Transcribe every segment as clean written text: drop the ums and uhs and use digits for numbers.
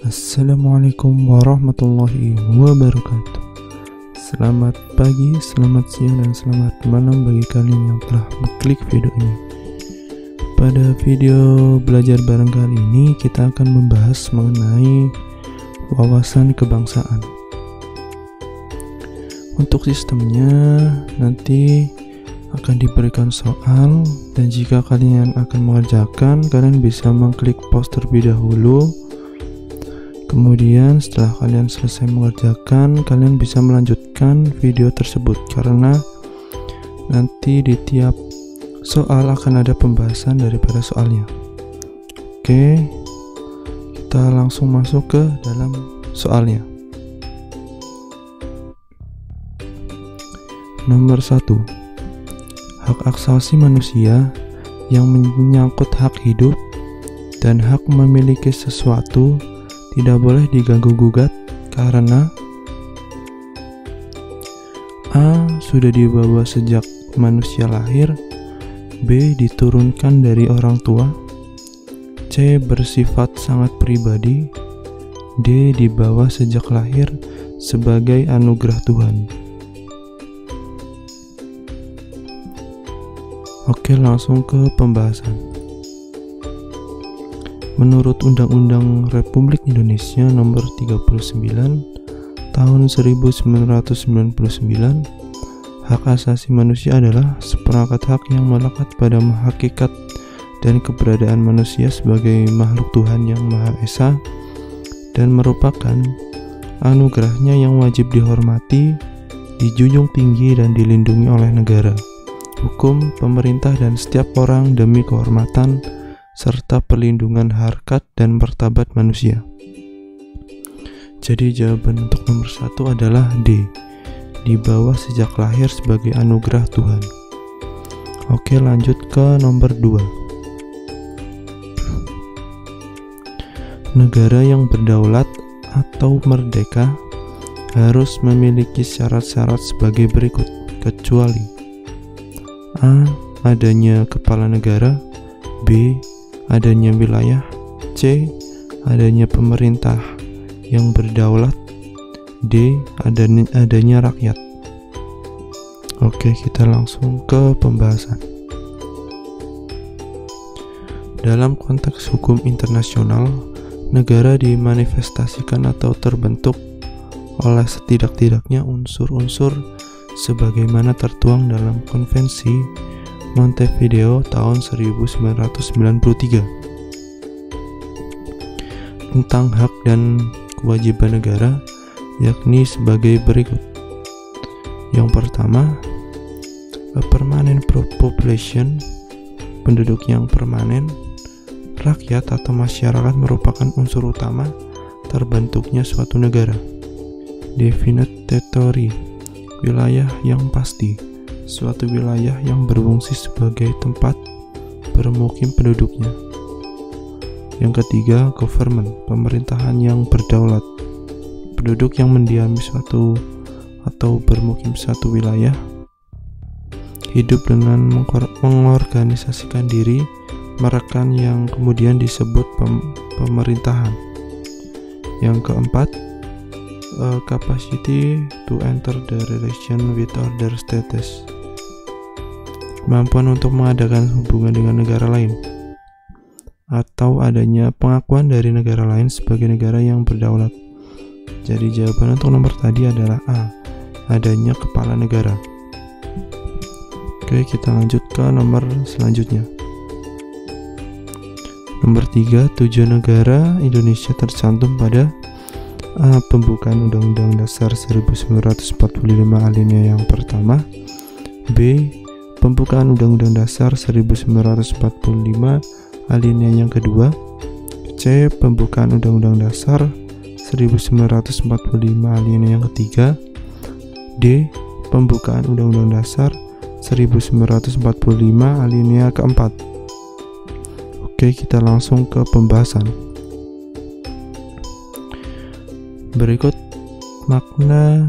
Assalamualaikum warahmatullahi wabarakatuh. Selamat pagi, selamat siang, dan selamat malam bagi kalian yang telah mengklik video ini. Pada video belajar bareng kali ini kita akan membahas mengenai wawasan kebangsaan. Untuk sistemnya nanti akan diberikan soal, dan jika kalian akan mengerjakan, kalian bisa mengklik pause terlebih dahulu. Kemudian setelah kalian selesai mengerjakan, kalian bisa melanjutkan video tersebut, karena nanti di tiap soal akan ada pembahasan daripada soalnya. Oke, kita langsung masuk ke dalam soalnya. Nomor 1. Hak asasi manusia yang menyangkut hak hidup dan hak memiliki sesuatu tidak boleh diganggu-gugat karena A. Sudah dibawa sejak manusia lahir, B. Diturunkan dari orang tua, C. Bersifat sangat pribadi, D. Dibawa sejak lahir sebagai anugerah Tuhan. Oke, langsung ke pembahasan. Menurut Undang-Undang Republik Indonesia Nomor 39 Tahun 1999, hak asasi manusia adalah seperangkat hak yang melekat pada hakikat dan keberadaan manusia sebagai makhluk Tuhan yang Maha Esa dan merupakan anugerahnya yang wajib dihormati, dijunjung tinggi, dan dilindungi oleh negara, hukum, pemerintah, dan setiap orang demi kehormatan serta perlindungan harkat dan martabat manusia. Jadi jawaban untuk nomor 1 adalah D. Dibawa sejak lahir sebagai anugerah Tuhan. Oke, lanjut ke nomor 2. Negara yang berdaulat atau merdeka harus memiliki syarat-syarat sebagai berikut, kecuali A. Adanya kepala negara, B. Adanya wilayah, C. Adanya pemerintah yang berdaulat, D. Adanya rakyat. Oke, kita langsung ke pembahasan. Dalam konteks hukum internasional, negara dimanifestasikan atau terbentuk oleh setidak-tidaknya unsur-unsur sebagaimana tertuang dalam Konvensi Montevideo tahun 1993 tentang hak dan kewajiban negara, yakni sebagai berikut. Yang pertama, a permanent population, penduduk yang permanen. Rakyat atau masyarakat merupakan unsur utama terbentuknya suatu negara. Definite territory, wilayah yang pasti, suatu wilayah yang berfungsi sebagai tempat bermukim penduduknya. Yang ketiga, government, pemerintahan yang berdaulat, penduduk yang mendiami suatu atau bermukim suatu wilayah, hidup dengan mengorganisasikan diri, merekan, yang kemudian disebut pemerintahan. Yang keempat, capacity to enter the relation with other states, kemampuan untuk mengadakan hubungan dengan negara lain, atau adanya pengakuan dari negara lain sebagai negara yang berdaulat. Jadi jawaban untuk nomor tadi adalah A. Adanya kepala negara. Oke, kita lanjut ke nomor selanjutnya. Nomor 3, tujuan negara Indonesia tercantum pada A. Pembukaan Undang-Undang Dasar 1945 alinea yang pertama, B. Pembukaan Undang-Undang Dasar 1945 alinea yang kedua, C. Pembukaan Undang-Undang Dasar 1945 alinea yang ketiga, D. Pembukaan Undang-Undang Dasar 1945 alinea keempat. Oke, kita langsung ke pembahasan. Berikut makna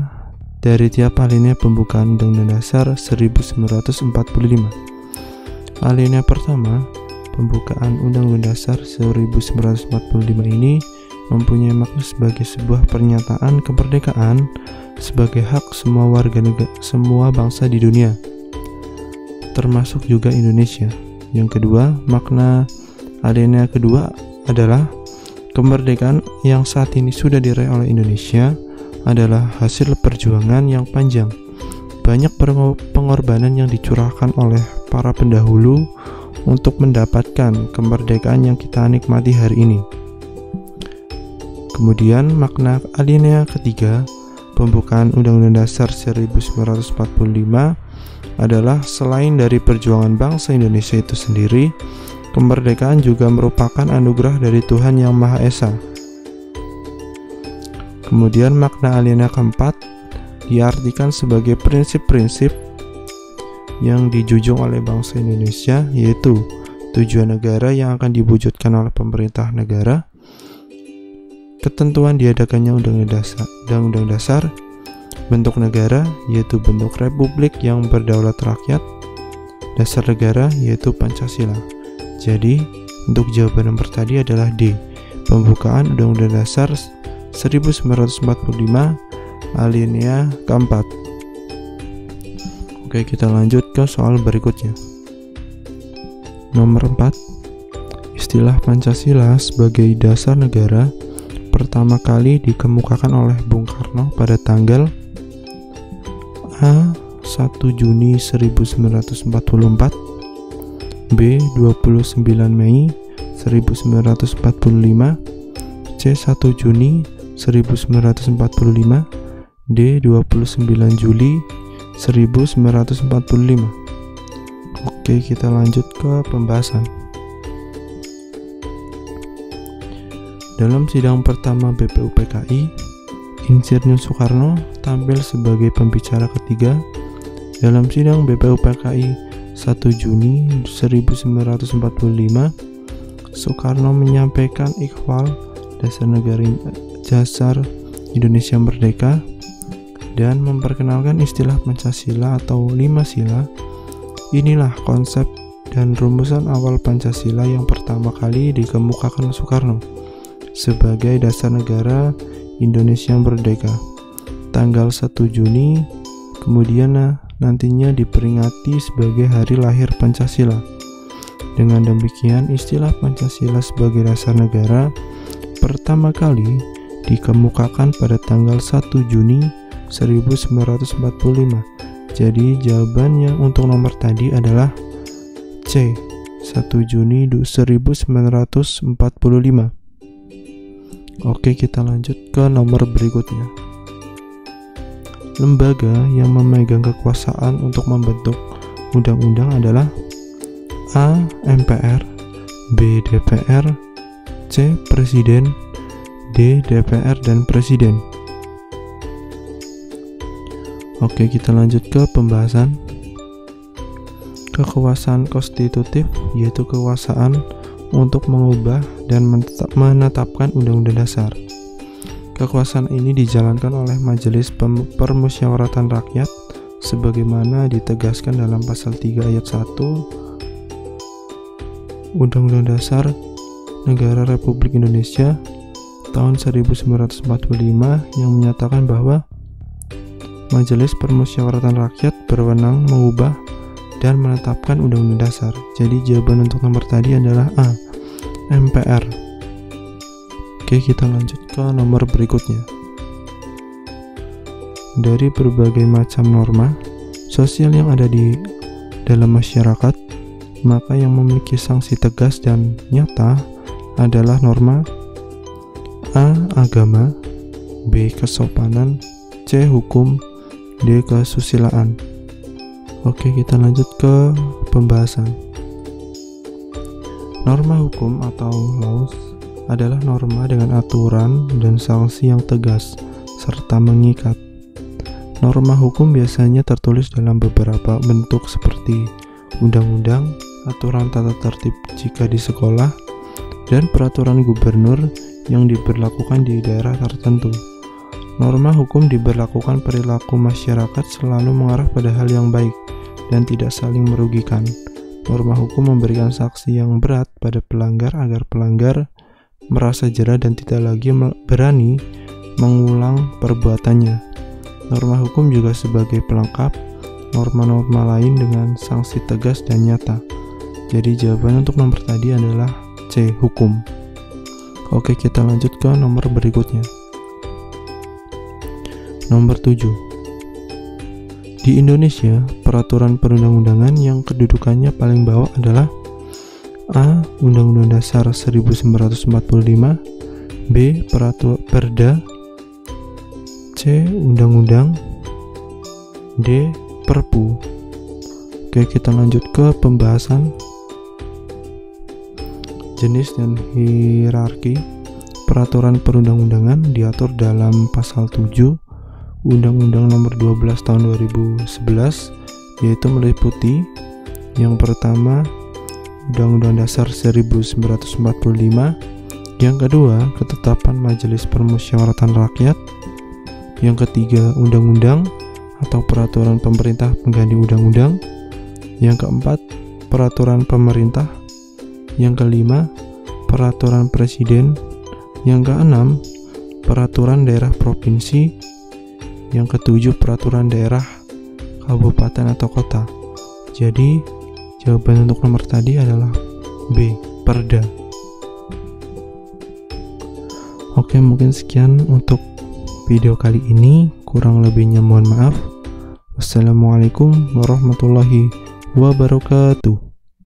dari tiap alinea pembukaan Undang-Undang Dasar 1945. Alinea pertama, pembukaan Undang-Undang Dasar 1945 ini mempunyai makna sebagai sebuah pernyataan kemerdekaan sebagai hak semua warga negara, semua bangsa di dunia, termasuk juga Indonesia. Yang kedua, makna alinea kedua adalah kemerdekaan yang saat ini sudah diraih oleh Indonesia adalah hasil perjuangan yang panjang. Banyak pengorbanan yang dicurahkan oleh para pendahulu untuk mendapatkan kemerdekaan yang kita nikmati hari ini. Kemudian makna alinea ketiga, pembukaan Undang-Undang Dasar 1945 adalah selain dari perjuangan bangsa Indonesia itu sendiri, kemerdekaan juga merupakan anugerah dari Tuhan Yang Maha Esa. Kemudian makna alinea keempat diartikan sebagai prinsip-prinsip yang dijunjung oleh bangsa Indonesia, yaitu tujuan negara yang akan diwujudkan oleh pemerintah negara, ketentuan diadakannya Undang-Undang Dasar, bentuk negara yaitu bentuk republik yang berdaulat rakyat, dasar negara yaitu Pancasila. Jadi untuk jawaban nomor tadi adalah D, pembukaan Undang-Undang Dasar 1945 alinea keempat. Oke, kita lanjut ke soal berikutnya. Nomor 4, istilah Pancasila sebagai dasar negara pertama kali dikemukakan oleh Bung Karno pada tanggal A. 1 Juni 1944, B. 29 Mei 1945, C. 1 Juni 1945, D. 29 Juli 1945. Oke, kita lanjut ke pembahasan. Dalam sidang pertama BPUPKI, Insinyur Soekarno tampil sebagai pembicara ketiga. Dalam sidang BPUPKI 1 Juni 1945, Soekarno menyampaikan ikhwal dasar Indonesia Merdeka dan memperkenalkan istilah Pancasila atau 5 sila. Inilah konsep dan rumusan awal Pancasila yang pertama kali dikemukakan Soekarno sebagai dasar negara Indonesia Merdeka. Tanggal 1 Juni kemudian nantinya diperingati sebagai hari lahir Pancasila. Dengan demikian, istilah Pancasila sebagai dasar negara pertama kali dikemukakan pada tanggal 1 Juni 1945. Jadi jawabannya untuk nomor tadi adalah C, 1 Juni 1945. Oke, kita lanjut ke nomor berikutnya. Lembaga yang memegang kekuasaan untuk membentuk undang-undang adalah A. MPR, B. DPR, C. Presiden, D. DPR dan Presiden. Oke, kita lanjut ke pembahasan. Kekuasaan konstitutif yaitu kekuasaan untuk mengubah dan menetapkan undang-undang dasar. Kekuasaan ini dijalankan oleh Majelis Permusyawaratan Rakyat sebagaimana ditegaskan dalam pasal 3 ayat 1 Undang-Undang Dasar Negara Republik Indonesia tahun 1945 yang menyatakan bahwa Majelis Permusyawaratan Rakyat berwenang mengubah dan menetapkan Undang-Undang Dasar. Jadi jawaban untuk nomor tadi adalah A, MPR. Oke, kita lanjut ke nomor berikutnya. Dari berbagai macam norma sosial yang ada di dalam masyarakat, maka yang memiliki sanksi tegas dan nyata adalah norma A. Agama, B. Kesopanan, C. Hukum, D. Kesusilaan. Oke, kita lanjut ke pembahasan. Norma hukum atau laws adalah norma dengan aturan dan sanksi yang tegas serta mengikat. Norma hukum biasanya tertulis dalam beberapa bentuk seperti undang-undang, aturan tata tertib jika di sekolah, dan peraturan gubernur yang diberlakukan di daerah tertentu. Norma hukum diberlakukan perilaku masyarakat selalu mengarah pada hal yang baik dan tidak saling merugikan. Norma hukum memberikan sanksi yang berat pada pelanggar agar pelanggar merasa jera dan tidak lagi berani mengulang perbuatannya. Norma hukum juga sebagai pelengkap norma-norma lain dengan sanksi tegas dan nyata. Jadi jawaban untuk nomor tadi adalah C, hukum. Oke, kita lanjut ke nomor berikutnya. Nomor 7. Di Indonesia, peraturan perundang-undangan yang kedudukannya paling bawah adalah A. Undang-Undang Dasar 1945, B. Perda, C. Undang-Undang, D. Perpu. Oke, kita lanjut ke pembahasan jenis dan hierarki. Peraturan perundang-undangan diatur dalam pasal 7 Undang-Undang Nomor 12 Tahun 2011, yaitu meliputi yang pertama Undang-Undang Dasar 1945, yang kedua Ketetapan Majelis Permusyawaratan Rakyat, yang ketiga Undang-Undang atau Peraturan Pemerintah Pengganti Undang-Undang, yang keempat Peraturan Pemerintah, yang kelima Peraturan Presiden, yang keenam Peraturan Daerah Provinsi, yang ketujuh peraturan daerah, kabupaten atau kota. Jadi jawaban untuk nomor tadi adalah B, Perda. Oke, mungkin sekian untuk video kali ini, kurang lebihnya mohon maaf. Wassalamualaikum warahmatullahi wabarakatuh.